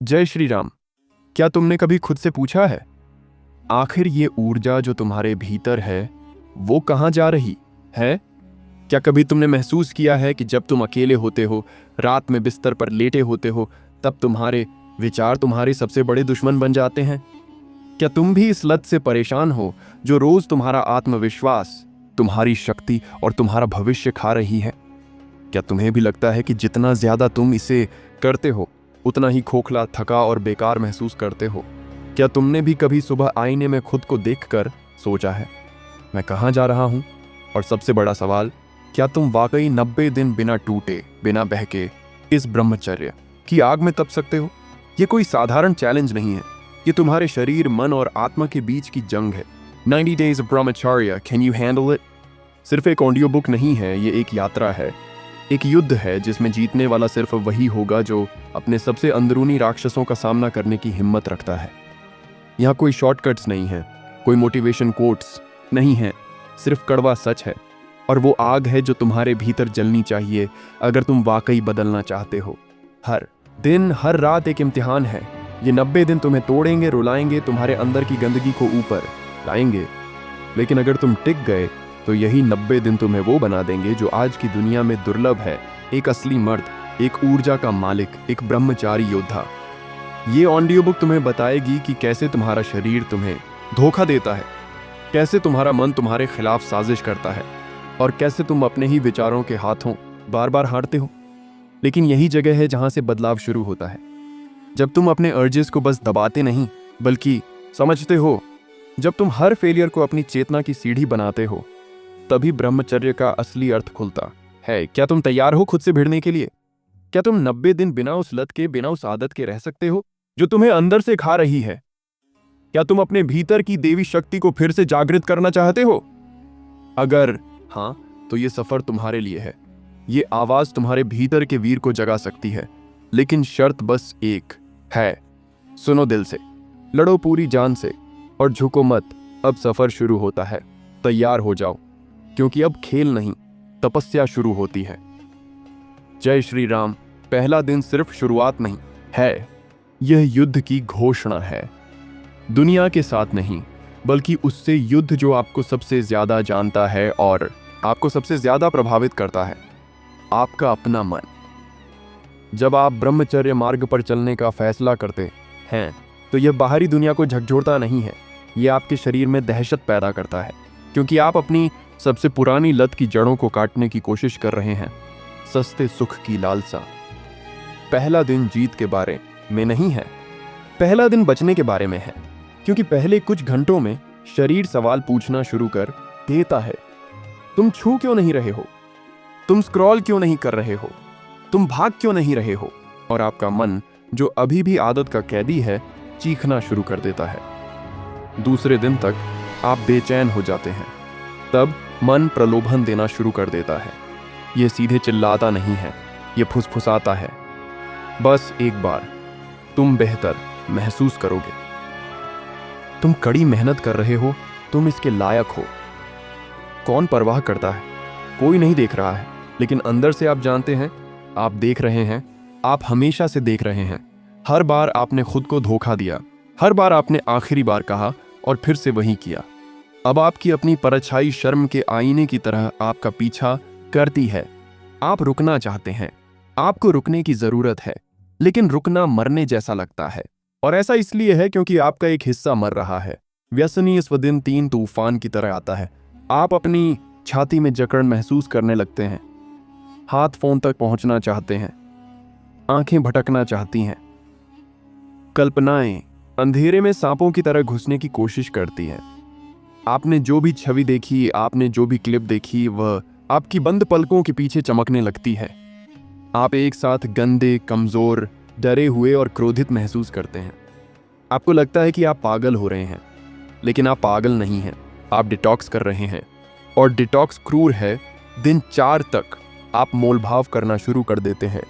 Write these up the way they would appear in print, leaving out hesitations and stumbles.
जय श्री राम। क्या तुमने कभी खुद से पूछा है, आखिर ये ऊर्जा जो तुम्हारे भीतर है वो कहाँ जा रही है? क्या कभी तुमने महसूस किया है कि जब तुम अकेले होते हो, रात में बिस्तर पर लेटे होते हो, तब तुम्हारे विचार तुम्हारे सबसे बड़े दुश्मन बन जाते हैं? क्या तुम भी इस लत से परेशान हो जो रोज तुम्हारा आत्मविश्वास, तुम्हारी शक्ति और तुम्हारा भविष्य खा रही है? क्या तुम्हें भी लगता है कि जितना ज्यादा तुम इसे करते हो उतना ही खोखला, थका और बेकार महसूस करते हो? क्या तुमने भी कभी सुबह आईने में खुद को देखकर सोचा है, मैं कहाँ जा रहा हूँ? और सबसे बड़ा सवाल, क्या तुम वाकई 90 दिन बिना टूटे, बिना बहके इस ब्रह्मचर्य की आग में तप सकते हो? ये कोई साधारण चैलेंज नहीं है, ये तुम्हारे शरीर, मन और आत्मा के बीच की जंग है। 90 days of brahmacharya, can you handle it? सिर्फ एक ऑडियो बुक नहीं है, ये एक यात्रा है, एक युद्ध है जिसमें जीतने वाला सिर्फ वही होगा जो अपने सबसे अंदरूनी राक्षसों का सामना करने की हिम्मत रखता है। यहाँ कोई शॉर्टकट्स नहीं है, कोई मोटिवेशन कोट्स नहीं है, सिर्फ कड़वा सच है। और वो आग है जो तुम्हारे भीतर जलनी चाहिए अगर तुम वाकई बदलना चाहते हो। हर दिन, हर रात एक इम्तिहान है। ये 90 दिन तुम्हें तोड़ेंगे, रुलाएंगे, तुम्हारे अंदर की गंदगी को ऊपर लाएंगे। लेकिन अगर तुम टिक गए तो यही 90 दिन तुम्हें वो बना देंगे जो आज की दुनिया में दुर्लभ है, एक असली मर्द, एक ऊर्जा का मालिक, एक ब्रह्मचारी योद्धा। ये ऑडियो बुक तुम्हें बताएगी कि कैसे तुम्हारा शरीर तुम्हें धोखा देता है, कैसे तुम्हारा मन तुम्हारे खिलाफ साजिश करता है और कैसे तुम अपने ही विचारों के हाथों बार बार हारते हो। लेकिन यही जगह है जहां से बदलाव शुरू होता है, जब तुम अपने अर्जेस को बस दबाते नहीं बल्कि समझते हो। जब तुम हर फेलियर को अपनी चेतना की सीढ़ी बनाते हो, तभी ब्रह्मचर्य का असली अर्थ खुलता है। क्या तुम तैयार हो खुद से भिड़ने के लिए? क्या तुम 90 दिन बिना उस लत के, बिना उस आदत के रह सकते हो जो तुम्हें अंदर से खा रही है? क्या तुम अपने भीतर की देवी शक्ति को फिर से जागृत करना चाहते हो? अगर हाँ, तो ये सफर तुम्हारे लिए है। ये आवाज तुम्हारे भीतर के वीर को जगा सकती है। लेकिन शर्त बस एक है, सुनो दिल से, लड़ो पूरी जान से और झुको मत। अब सफर शुरू होता है, तैयार हो जाओ, क्योंकि अब खेल नहीं, तपस्या शुरू होती है। जय श्री राम। पहला दिन सिर्फ शुरुआत नहीं है, यह युद्ध की घोषणा है। दुनिया के साथ नहीं, बल्कि उससे युद्ध जो आपको सबसे ज्यादा जानता है और आपको सबसे ज्यादा प्रभावित करता है, आपका अपना मन। जब आप ब्रह्मचर्य मार्ग पर चलने का फैसला करते हैं तो यह बाहरी दुनिया को झकझोरता नहीं है, यह आपके शरीर में दहशत पैदा करता है, क्योंकि आप अपनी सबसे पुरानी लत की जड़ों को काटने की कोशिश कर रहे हैं। सस्ते सुख की लालसा। पहला दिन जीत के बारे में नहीं है, पहला दिन बचने के बारे में है। क्योंकि पहले कुछ घंटों में शरीर सवाल पूछना शुरू कर देता है, तुम छू क्यों नहीं रहे हो? तुम स्क्रॉल क्यों नहीं कर रहे हो? तुम भाग क्यों नहीं रहे हो? और आपका मन, जो अभी भी आदत का कैदी है, चीखना शुरू कर देता है। दूसरे दिन तक आप बेचैन हो जाते हैं। तब मन प्रलोभन देना शुरू कर देता है। यह सीधे चिल्लाता नहीं है, यह फुसफुसाता है, बस एक बार तुम बेहतर महसूस करोगे। तुम कड़ी मेहनत कर रहे हो, तुम इसके लायक हो। कौन परवाह करता है? कोई नहीं देख रहा है, लेकिन अंदर से आप जानते हैं, आप देख रहे हैं, आप हमेशा से देख रहे हैं। हर बार आपने खुद को धोखा दिया, हर बार आपने आखिरी बार कहा और फिर से वही किया। अब आपकी अपनी परछाई शर्म के आईने की तरह आपका पीछा करती है। आप रुकना चाहते हैं, आपको रुकने की जरूरत है, लेकिन रुकना मरने जैसा लगता है। और ऐसा इसलिए है क्योंकि आपका एक हिस्सा मर रहा है। व्यसनी इस दिन 3 तूफान की तरह आता है। आप अपनी छाती में जकड़न महसूस करने लगते हैं, हाथ फोन तक पहुंचना चाहते हैं, आंखें भटकना चाहती हैं, कल्पनाएं अंधेरे में सांपों की तरह घुसने की कोशिश करती हैं। आपने जो भी छवि देखी, आपने जो भी क्लिप देखी, वह आपकी बंद पलकों के पीछे चमकने लगती है। आप एक साथ गंदे, कमजोर, डरे हुए और क्रोधित महसूस करते हैं। आपको लगता है कि आप पागल हो रहे हैं, लेकिन आप पागल नहीं हैं, आप डिटॉक्स कर रहे हैं। और डिटॉक्स क्रूर है। दिन 4 तक आप मोलभाव करना शुरू कर देते हैं।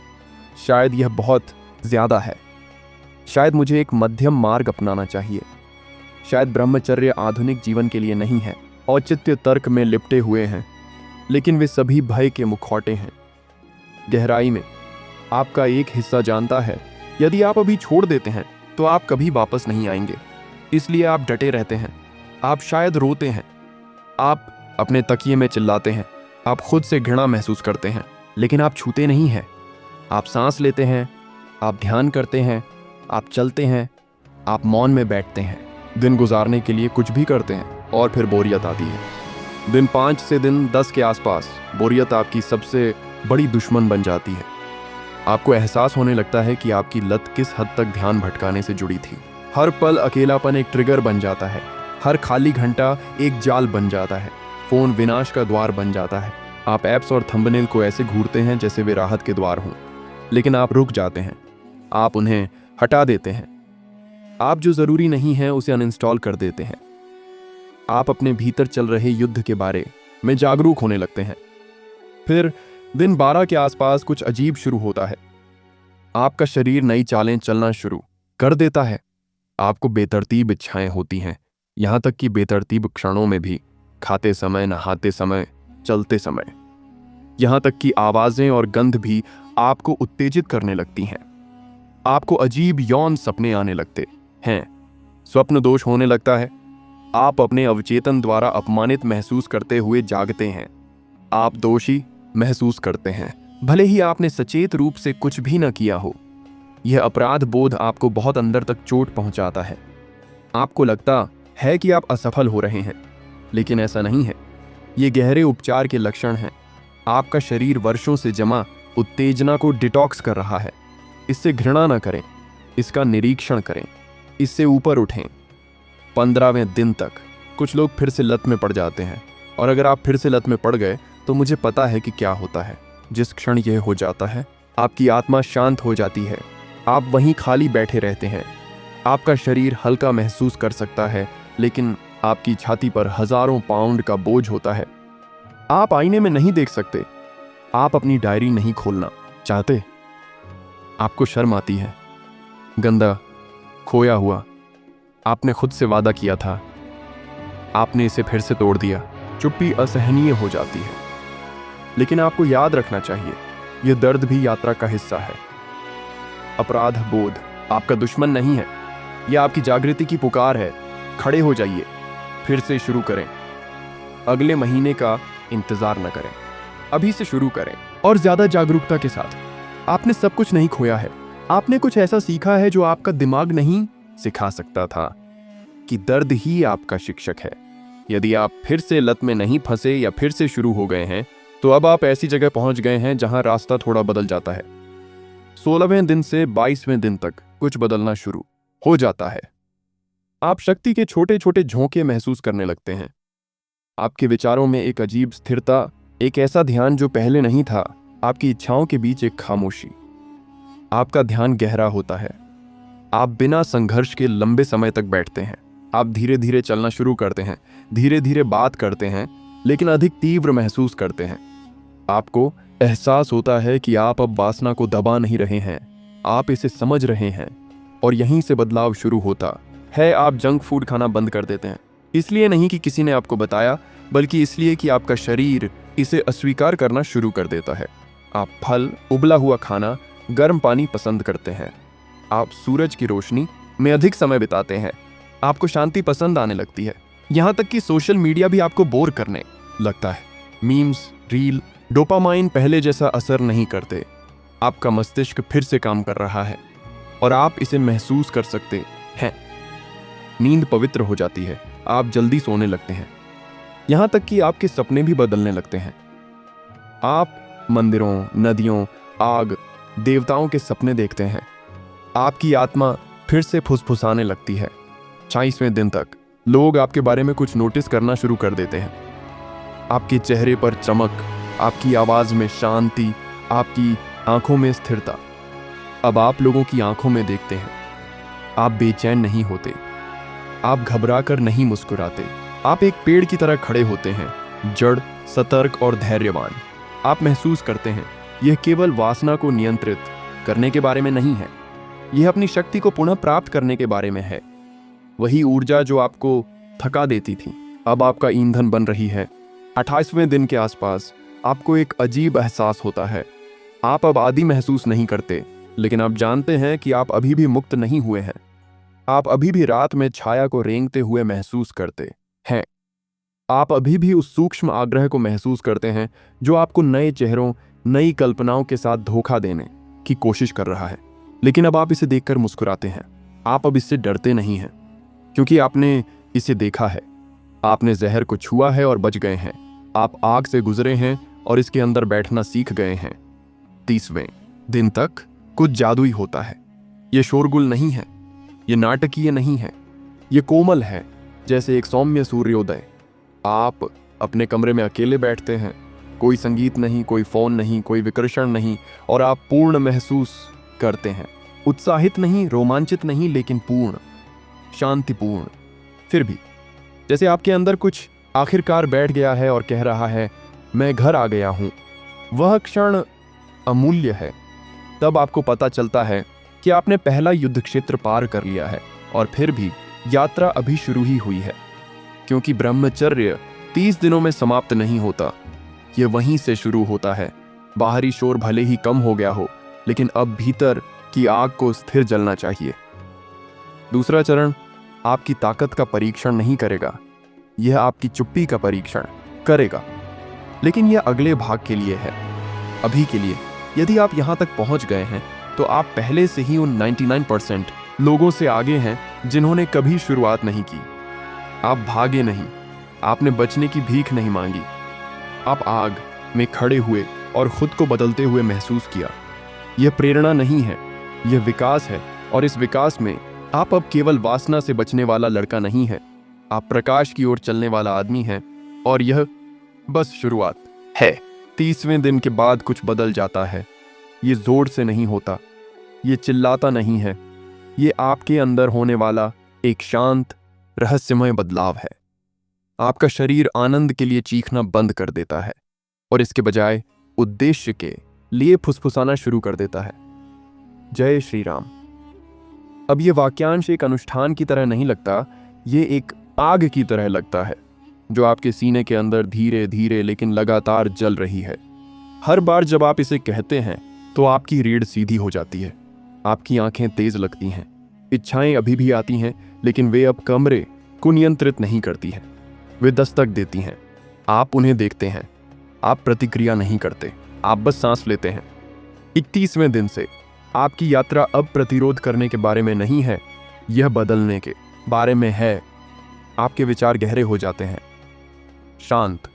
शायद यह बहुत ज्यादा है, शायद मुझे एक मध्यम मार्ग अपनाना चाहिए। शायद ब्रह्मचर्य आधुनिक जीवन के लिए नहीं है। औचित्य तर्क में लिपटे हुए हैं, लेकिन वे सभी भय के मुखौटे हैं। गहराई में आपका एक हिस्सा जानता है यदि आप अभी छोड़ देते हैं तो आप कभी वापस नहीं आएंगे। इसलिए आप डटे रहते हैं। आप शायद रोते हैं, आप अपने तकिए में चिल्लाते हैं, आप खुद से घृणा महसूस करते हैं, लेकिन आप छूते नहीं हैं। आप सांस लेते हैं, आप ध्यान करते हैं, आप चलते हैं, आप मौन में बैठते हैं, दिन गुजारने के लिए कुछ भी करते हैं और फिर बोरियत आती है। दिन 5 से दिन 10 के आसपास बोरियत आपकी सबसे बड़ी दुश्मन बन जाती है। आपको एहसास होने लगता है कि आपकी लत किस हद तक ध्यान भटकाने से जुड़ी थी। हर पल अकेलापन एक ट्रिगर बन जाता है, हर खाली घंटा एक जाल बन जाता है, फोन विनाश का द्वार बन जाता है। आप ऐप्स और थंबनेल को ऐसे घूरते हैं जैसे वे राहत के द्वार हों, लेकिन आप रुक जाते हैं, आप उन्हें हटा देते हैं। आप जो जरूरी नहीं है उसे अनइंस्टॉल कर देते हैं। आप अपने भीतर चल रहे युद्ध के बारे में जागरूक होने लगते हैं। फिर दिन 12 के आसपास कुछ अजीब शुरू होता है। आपका शरीर नई चालें चलना शुरू कर देता है। आपको बेतरतीब इच्छाएं होती हैं, यहां तक कि बेतरतीब क्षणों में भी, खाते समय, नहाते समय, चलते समय। यहां तक कि आवाजें और गंध भी आपको उत्तेजित करने लगती हैं। आपको अजीब यौन सपने आने लगते हैं, स्वप्न दोष होने लगता है। आप अपने अवचेतन द्वारा अपमानित महसूस करते हुए जागते हैं। आप दोषी महसूस करते हैं, भले ही आपने सचेत रूप से कुछ भी न किया हो। यह अपराध बोध आपको बहुत अंदर तक चोट पहुंचाता है। आपको लगता है कि आप असफल हो रहे हैं, लेकिन ऐसा नहीं है। ये गहरे उपचार के लक्षण हैं। आपका शरीर वर्षों से जमा उत्तेजना को डिटॉक्स कर रहा है। इससे घृणा न करें, इसका निरीक्षण करें, इससे ऊपर उठें। 15वें दिन तक कुछ लोग फिर से लत में पड़ जाते हैं, और अगर आप फिर से लत में पड़ गए तो मुझे पता है कि क्या होता है। जिस क्षण यह हो जाता है, आपकी आत्मा शांत हो जाती है। आप वहीं खाली बैठे रहते हैं। आपका शरीर हल्का महसूस कर सकता है, लेकिन आपकी छाती पर हजारों पाउंड का बोझ होता है। आप आईने में नहीं देख सकते। आप अपनी डायरी नहीं खोलना चाहते। आपको शर्म आती है। गंदा, खोया हुआ। आपने खुद से वादा किया था, आपने इसे फिर से तोड़ दिया। चुप्पी असहनीय हो जाती है, लेकिन आपको याद रखना चाहिए, यह दर्द भी यात्रा का हिस्सा है। अपराध बोध आपका दुश्मन नहीं है, यह आपकी जागृति की पुकार है। खड़े हो जाइए, फिर से शुरू करें। अगले महीने का इंतजार न करें, अभी से शुरू करें, और ज्यादा जागरूकता के साथ। आपने सब कुछ नहीं खोया है। आपने कुछ ऐसा सीखा है जो आपका दिमाग नहीं सिखा सकता था, कि दर्द ही आपका शिक्षक है। यदि आप फिर से लत में नहीं फंसे या फिर से शुरू हो गए हैं, तो अब आप ऐसी जगह पहुंच गए हैं जहां रास्ता थोड़ा बदल जाता है। 16वें दिन से 22वें दिन तक कुछ बदलना शुरू हो जाता है। आप शक्ति के छोटे छोटे झोंके महसूस करने लगते हैं। आपके विचारों में एक अजीब स्थिरता, एक ऐसा ध्यान जो पहले नहीं था। आपकी इच्छाओं के बीच एक खामोशी। आपका ध्यान गहरा होता है। आप बिना संघर्ष के लंबे समय तक बैठते हैं। आप धीरे धीरे चलना शुरू करते हैं, धीरे धीरे बात करते हैं, लेकिन अधिक तीव्र महसूस करते हैं। आपको एहसास होता है कि आप अब वासना को दबा नहीं रहे हैं, आप इसे समझ रहे हैं, और यहीं से बदलाव शुरू होता है। आप जंक फूड खाना बंद कर देते हैं, इसलिए नहीं कि किसी ने आपको बताया, बल्कि इसलिए कि आपका शरीर इसे अस्वीकार करना शुरू कर देता है। आप फल, उबला हुआ खाना, गर्म पानी पसंद करते हैं। आप सूरज की रोशनी में अधिक समय बिताते हैं। आपको शांति पसंद आने लगती है, यहाँ तक कि सोशल मीडिया भी आपको बोर करने लगता है। मीम्स, रील, डोपामाइन पहले जैसा असर नहीं करते। आपका मस्तिष्क फिर से काम कर रहा है, और आप इसे महसूस कर सकते हैं। नींद पवित्र हो जाती है। आप जल्दी सोने लगते हैं, यहाँ तक कि आपके सपने भी बदलने लगते हैं। आप मंदिरों, नदियों, आग, देवताओं के सपने देखते हैं। आपकी आत्मा फिर से फुसफुसाने लगती है। 26वें दिन तक लोग आपके बारे में कुछ नोटिस करना शुरू कर देते हैं। आपके चेहरे पर चमक, आपकी आवाज में शांति, आपकी आंखों में स्थिरता। अब आप लोगों की आंखों में देखते हैं। आप बेचैन नहीं होते, आप घबराकर नहीं मुस्कुराते। आप एक पेड़ की तरह खड़े होते हैं, जड़, सतर्क और धैर्यवान। आप महसूस करते हैं यह केवल वासना को नियंत्रित करने के बारे में नहीं है, यह अपनी शक्ति को पुनः प्राप्त करने के बारे में है। वही ऊर्जा जो आपको थका देती थी, अब आपका ईंधन बन रही है। 28वें दिन के आसपास आपको एक अजीब एहसास होता है। आप अब आदी महसूस नहीं करते। लेकिन आप जानते हैं कि आप अभी भी मुक्त नहीं हुए हैं। आप अभी भी रात में छाया को रेंगते हुए महसूस करते हैं। आप अभी भी उस सूक्ष्म आग्रह को महसूस करते हैं जो आपको नए चेहरों, नई कल्पनाओं के साथ धोखा देने की कोशिश कर रहा है। लेकिन अब आप इसे देखकर मुस्कुराते हैं। आप अब इससे डरते नहीं हैं, क्योंकि आपने इसे देखा है। आपने जहर को छुआ है और बच गए हैं। आप आग से गुजरे हैं और इसके अंदर बैठना सीख गए हैं। 30वें दिन तक कुछ जादुई होता है। ये शोरगुल नहीं है, ये नाटकीय नहीं है, ये कोमल है, जैसे एक सौम्य सूर्योदय। आप अपने कमरे में अकेले बैठते हैं, कोई संगीत नहीं, कोई फोन नहीं, कोई विकर्षण नहीं, और आप पूर्ण महसूस करते हैं। उत्साहित नहीं, रोमांचित नहीं, लेकिन पूर्ण, शांतिपूर्ण। फिर भी जैसे आपके अंदर कुछ आखिरकार बैठ गया है और कह रहा है, मैं घर आ गया हूं। वह क्षण अमूल्य है। तब आपको पता चलता है कि आपने पहला युद्ध क्षेत्र पार कर लिया है, और फिर भी यात्रा अभी शुरू ही हुई है, क्योंकि ब्रह्मचर्य 30 दिनों में समाप्त नहीं होता। यह वहीं से शुरू होता है। बाहरी शोर भले ही कम हो गया हो, लेकिन अब भीतर की आग को स्थिर जलना चाहिए। दूसरा चरण आपकी ताकत का परीक्षण नहीं करेगा, यह आपकी चुप्पी का परीक्षण करेगा। लेकिन यह अगले भाग के लिए है। अभी के लिए यदि आप यहां तक पहुंच गए हैं तो आप पहले से ही उन 99% लोगों से आगे हैं जिन्होंने कभी शुरुआत नहीं की। आप भागे नहीं, आपने बचने की भीख नहीं मांगी। आप आग में खड़े हुए और खुद को बदलते हुए महसूस किया। यह प्रेरणा नहीं है, यह विकास है, और इस विकास में आप अब केवल वासना से बचने वाला लड़का नहीं है, आप प्रकाश की ओर चलने वाला आदमी हैं, और यह बस शुरुआत है। 30वें दिन के बाद कुछ बदल जाता है। ये जोर से नहीं होता, ये चिल्लाता नहीं है, ये आपके अंदर होने वाला एक शांत, रहस्यमय बदलाव है। आपका शरीर आनंद के लिए चीखना बंद कर देता है और इसके बजाय उद्देश्य के लिए फुसफुसाना शुरू कर देता है। जय श्री राम। अब ये वाक्यांश एक अनुष्ठान की तरह नहीं लगता, ये एक आग की तरह लगता है जो आपके सीने के अंदर धीरे धीरे लेकिन लगातार जल रही है। हर बार जब आप इसे कहते हैं तो आपकी रीढ़ सीधी हो जाती है, आपकी आंखें तेज लगती हैं, इच्छाएं अभी भी आती हैं, लेकिन वे अब कमरे को नियंत्रित नहीं करती हैं, वे दस्तक देती हैं। आप उन्हें देखते हैं, आप प्रतिक्रिया नहीं करते, आप बस सांस लेते हैं। 31वें दिन से आपकी यात्रा अब प्रतिरोध करने के बारे में नहीं है, यह बदलने के बारे में है। आपके विचार गहरे हो जाते हैं, शांत,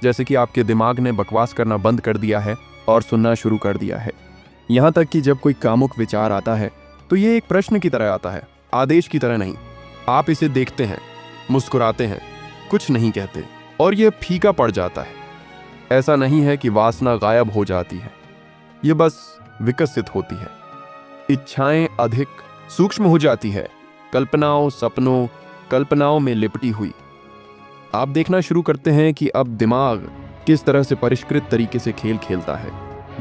जैसे कि आपके दिमाग ने बकवास करना बंद कर दिया है और सुनना शुरू कर दिया है। यहां तक कि जब कोई कामुक विचार आता है तो यह एक प्रश्न की तरह आता है, आदेश की तरह नहीं। आप इसे देखते हैं, मुस्कुराते हैं, कुछ नहीं कहते, और यह फीका पड़ जाता है। ऐसा नहीं है कि वासना गायब हो जाती है, यह बस विकसित होती है। इच्छाएं अधिक सूक्ष्म हो जाती है, कल्पनाओं में लिपटी हुई। आप देखना शुरू करते हैं कि अब दिमाग किस तरह से परिष्कृत तरीके से खेल खेलता है।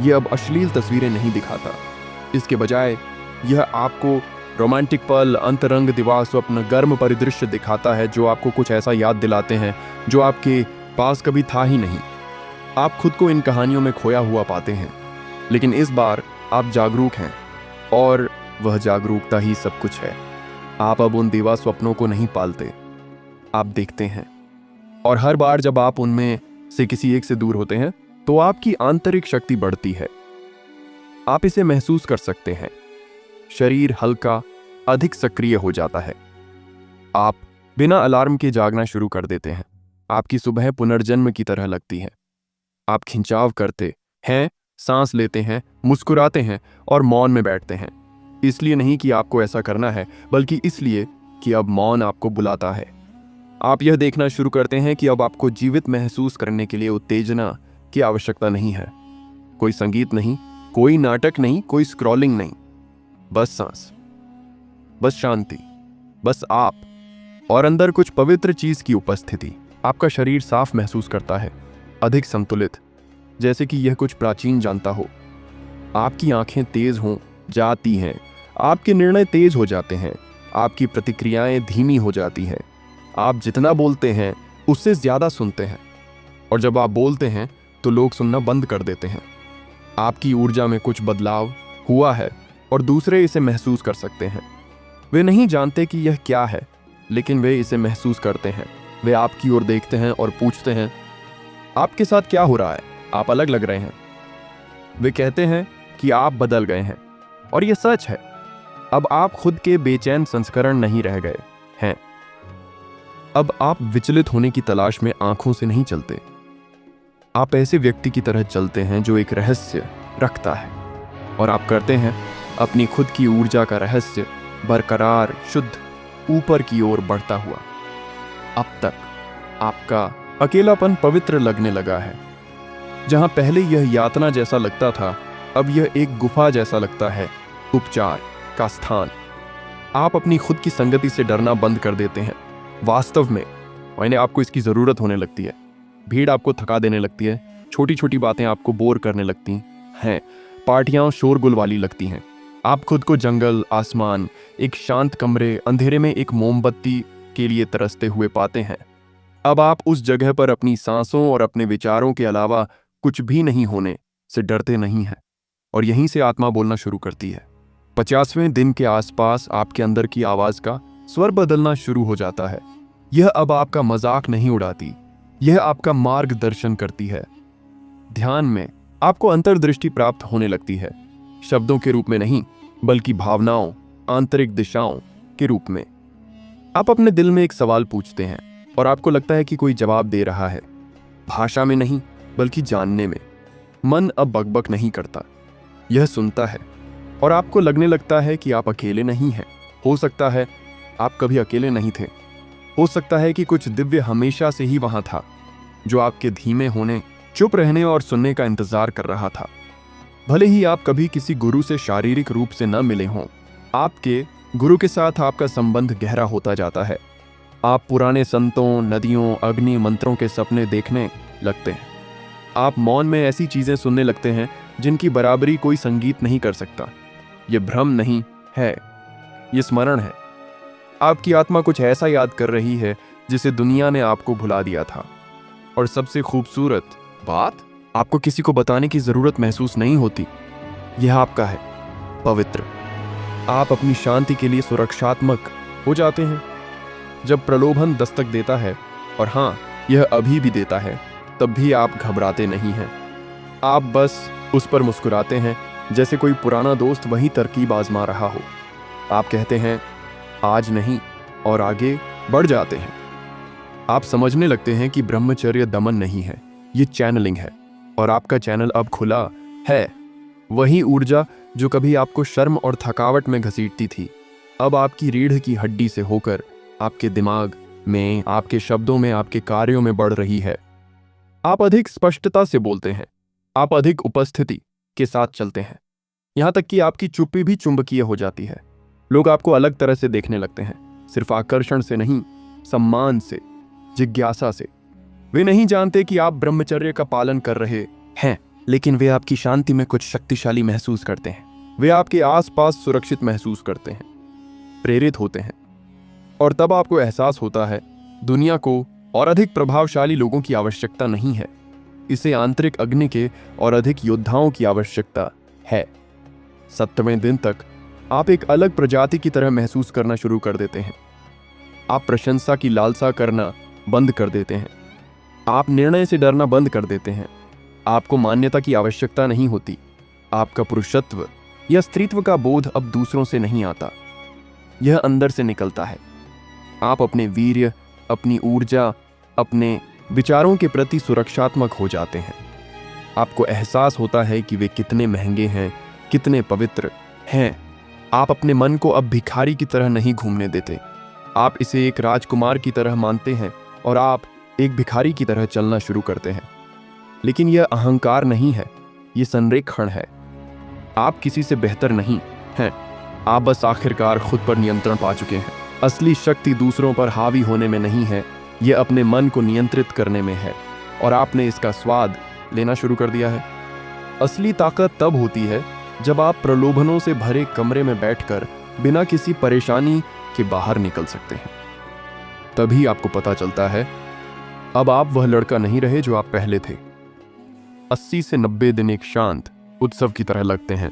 यह अब अश्लील तस्वीरें नहीं दिखाता, इसके बजाय यह आपको रोमांटिक पल, अंतरंग दिवा स्वप्न, गर्म परिदृश्य दिखाता है जो आपको कुछ ऐसा याद दिलाते हैं जो आपके पास कभी था ही नहीं। आप खुद को इन कहानियों में खोया हुआ पाते हैं, लेकिन इस बार आप जागरूक हैं, और वह जागरूकता ही सब कुछ है। आप अब उन दिवा स्वप्नों को नहीं पालते, आप देखते हैं। और हर बार जब आप उनमें से किसी एक से दूर होते हैं तो आपकी आंतरिक शक्ति बढ़ती है। आप इसे महसूस कर सकते हैं, शरीर हल्का, अधिक सक्रिय हो जाता है। आप बिना अलार्म के जागना शुरू कर देते हैं। आपकी सुबह पुनर्जन्म की तरह लगती है। आप खिंचाव करते हैं, सांस लेते हैं, मुस्कुराते हैं और मौन में बैठते हैं। इसलिए नहीं कि आपको ऐसा करना है, बल्कि इसलिए कि अब मौन आपको बुलाता है। आप यह देखना शुरू करते हैं कि अब आपको जीवित महसूस करने के लिए उत्तेजना की आवश्यकता नहीं है। कोई संगीत नहीं, कोई नाटक नहीं, कोई स्क्रॉलिंग नहीं, बस सांस, बस शांति, बस आप, और अंदर कुछ पवित्र चीज की उपस्थिति। आपका शरीर साफ महसूस करता है, अधिक संतुलित, जैसे कि यह कुछ प्राचीन जानता हो। आपकी आंखें तेज हो जाती हैं, आपके निर्णय तेज हो जाते हैं, आपकी प्रतिक्रियाएं धीमी हो जाती हैं। आप जितना बोलते हैं उससे ज्यादा सुनते हैं, और जब आप बोलते हैं तो लोग सुनना बंद कर देते हैं। आपकी ऊर्जा में कुछ बदलाव हुआ है, और दूसरे इसे महसूस कर सकते हैं। वे नहीं जानते कि यह क्या है, लेकिन वे इसे महसूस करते हैं। वे आपकी ओर देखते हैं और पूछते हैं, आपके साथ क्या हो रहा है? आप अलग लग रहे हैं। वे कहते हैं कि आप बदल गए हैं, और यह सच है। अब आप खुद के बेचैन संस्करण नहीं रह गए हैं। अब आप विचलित होने की तलाश में आंखों से नहीं चलते। आप ऐसे व्यक्ति की तरह चलते हैं जो एक रहस्य रखता है, और आप करते हैं अपनी खुद की ऊर्जा का रहस्य बरकरार, शुद्ध, ऊपर की ओर बढ़ता हुआ। अब तक आपका अकेलापन पवित्र लगने लगा है। जहां पहले यह यातना जैसा लगता था, अब यह एक गुफा जैसा लगता है, उपचार का स्थान। आप अपनी खुद की संगति से डरना बंद कर देते हैं। वास्तव में मैंने आपको इसकी जरूरत होने लगती है। भीड़ आपको थका देने लगती है। छोटी छोटी बातें आपको बोर करने लगती हैं। पार्टियां शोरगुल वाली लगती हैं। आप खुद को जंगल, आसमान, एक शांत कमरे, अंधेरे में एक मोमबत्ती के लिए तरसते हुए पाते हैं। अब आप उस जगह पर अपनी सांसों और अपने विचारों के अलावा कुछ भी नहीं होने से डरते नहीं हैं, और यहीं से आत्मा बोलना शुरू करती है। 50वें दिन के आसपास आपके अंदर की आवाज का स्वर बदलना शुरू हो जाता है। यह अब आपका मजाक नहीं उड़ाती, यह आपका मार्गदर्शन करती है। ध्यान में आपको अंतर्दृष्टि प्राप्त होने लगती है, शब्दों के रूप में नहीं, बल्कि भावनाओं, आंतरिक दिशाओं के रूप में। आप अपने दिल में एक सवाल पूछते हैं, और आपको लगता है कि कोई जवाब दे रहा है। भाषा में नहीं, बल्कि जानने में। मन अब बकबक नहीं करता, यह सुनता है, और आपको लगने लगता है कि आप अकेले नहीं हैं। हो सकता है आप कभी अकेले नहीं थे। हो सकता है कि कुछ दिव्य हमेशा से ही वहां था, जो आपके धीमे होने, चुप रहने और सुनने का इंतजार कर रहा था। भले ही आप कभी किसी गुरु से शारीरिक रूप से न मिले हों, आपके गुरु के साथ आपका संबंध गहरा होता जाता है। आप पुराने संतों, नदियों, अग्नि मंत्रों के सपने देखने लगते हैं। आप मौन में ऐसी चीजें सुनने लगते हैं जिनकी बराबरी कोई संगीत नहीं कर सकता। ये भ्रम नहीं है, ये स्मरण है। आपकी आत्मा कुछ ऐसा याद कर रही है जिसे दुनिया ने आपको भुला दिया था। और सबसे खूबसूरत बात, आपको किसी को बताने की जरूरत महसूस नहीं होती। यह आपका है, पवित्र। आप अपनी शांति के लिए सुरक्षात्मक हो जाते हैं। जब प्रलोभन दस्तक देता है, और हाँ, यह अभी भी देता है, तब भी आप घबराते नहीं हैं। आप बस उस पर मुस्कुराते हैं जैसे कोई पुराना दोस्त वही तरकीब आजमा रहा हो। आप कहते हैं आज नहीं, और आगे बढ़ जाते हैं। आप समझने लगते हैं कि ब्रह्मचर्य दमन नहीं है, ये चैनलिंग है, और आपका चैनल अब खुला है। वही ऊर्जा जो कभी आपको शर्म और थकावट में घसीटती थी, अब आपकी रीढ़ की हड्डी से होकर आपके दिमाग में, आपके शब्दों में, आपके कार्यों में बढ़ रही है। आप अधिक स्पष्टता से बोलते हैं। आप अधिक उपस्थिति के साथ चलते हैं, यहां तक कि आपकी चुप्पी भी चुंबकीय हो जाती है। लोग आपको अलग तरह से देखने लगते हैं, सिर्फ आकर्षण से नहीं, सम्मान से, जिज्ञासा से। वे नहीं जानते कि आप ब्रह्मचर्य का पालन कर रहे हैं, लेकिन वे आपकी शांति में कुछ शक्तिशाली महसूस करते हैं। वे आपके आसपास सुरक्षित महसूस करते हैं, प्रेरित होते हैं। और तब आपको एहसास होता है, दुनिया को और अधिक प्रभावशाली लोगों की आवश्यकता नहीं है, इसे आंतरिक अग्नि के और अधिक योद्धाओं की आवश्यकता है। 70वें दिन तक आप एक अलग प्रजाति की तरह महसूस करना शुरू कर देते हैं। आप प्रशंसा की लालसा करना बंद कर देते हैं। आप निर्णय से डरना बंद कर देते हैं। आपको मान्यता की आवश्यकता नहीं होती। आपका पुरुषत्व या स्त्रीत्व का बोध अब दूसरों से नहीं आता, यह अंदर से निकलता है। आप अपने वीर्य, अपनी ऊर्जा, अपने विचारों के प्रति सुरक्षात्मक हो जाते हैं। आपको एहसास होता है कि वे कितने महंगे हैं, कितने पवित्र हैं। आप अपने मन को अब भिखारी की तरह नहीं घूमने देते। आप इसे एक राजकुमार की तरह मानते हैं, और आप एक भिखारी की तरह चलना शुरू करते हैं। लेकिन यह अहंकार नहीं है, यह संरेखण है। आप किसी से बेहतर नहीं हैं, आप बस आखिरकार खुद पर नियंत्रण पा चुके हैं। असली शक्ति दूसरों पर हावी होने में नहीं है, यह अपने मन को नियंत्रित करने में है, और आपने इसका स्वाद लेना शुरू कर दिया है। असली ताकत तब होती है जब आप प्रलोभनों से भरे कमरे में बैठकर बिना किसी परेशानी के बाहर निकल सकते हैं। तभी आपको पता चलता है, अब आप वह लड़का नहीं रहे जो आप पहले थे। 80 से 90 दिन एक शांत उत्सव की तरह लगते हैं।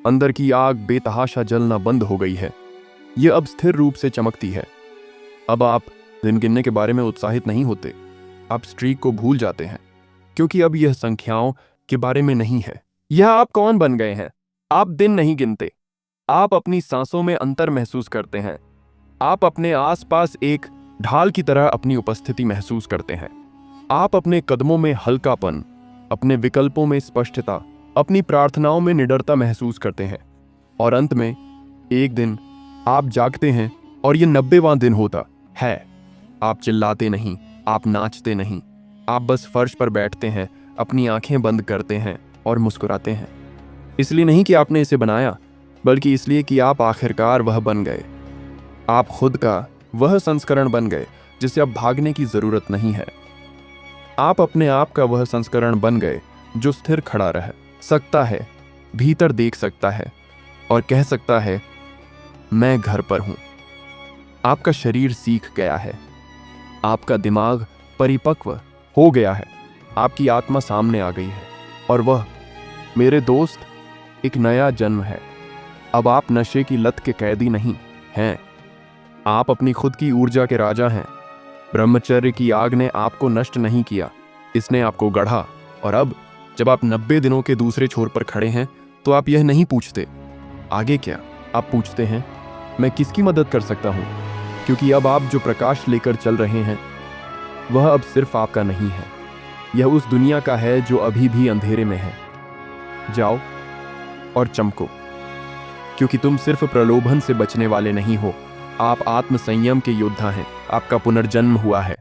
अंदर की आग बेतहाशा जलना बंद हो गई है। यह अब स्थिर रूप से चमकती है। अब आप दिन गिनने के बारे में उत्साहित नहीं होते। आप स्ट्रीक को भूल जाते हैं, क्योंकि अब यह संख्याओं के बारे में नहीं है। यह आप कौन बन गए हैं। आप दिन नहीं गिनते। आप अपनी सांसों में अंतर महसूस करते हैं। आप अपने आसपास एक ढाल की तरह अपनी उपस्थिति महसूस करते हैं। आप अपने कदमों में हल्कापन, अपने विकल्पों में स्पष्टता, अपनी प्रार्थनाओं में निडरता महसूस करते हैं। और अंत में एक दिन आप जागते हैं और ये 90वां दिन होता है। आप चिल्लाते नहीं, आप नाचते नहीं, आप बस फर्श पर बैठते हैं, अपनी आंखें बंद करते हैं और मुस्कुराते हैं। इसलिए नहीं कि आपने इसे बनाया, बल्कि इसलिए कि आप आखिरकार वह बन गए। आप खुद का वह संस्करण बन गए जिसे अब भागने की जरूरत नहीं है। आप अपने आप का वह संस्करण बन गए जो स्थिर खड़ा रह सकता है, भीतर देख सकता है और कह सकता है, मैं घर पर हूं। आपका शरीर सीख गया है। आपका दिमाग परिपक्व हो गया है। आपकी आत्मा सामने आ गई है। और वह, मेरे दोस्त, एक नया जन्म है। अब आप नशे की लत के कैदी नहीं हैं। आप अपनी खुद की ऊर्जा के राजा हैं। ब्रह्मचर्य की आग ने आपको नष्ट नहीं किया, इसने आपको गढ़ा। और अब जब आप 90 दिनों के दूसरे छोर पर खड़े हैं, तो आप यह नहीं पूछते आगे क्या, आप पूछते हैं मैं किसकी मदद कर सकता हूं। क्योंकि अब आप जो प्रकाश लेकर चल रहे हैं, वह अब सिर्फ आपका नहीं है, यह उस दुनिया का है जो अभी भी अंधेरे में है। जाओ और चमको, क्योंकि तुम सिर्फ प्रलोभन से बचने वाले नहीं हो, आप आत्म संयम के योद्धा हैं। आपका पुनर्जन्म हुआ है।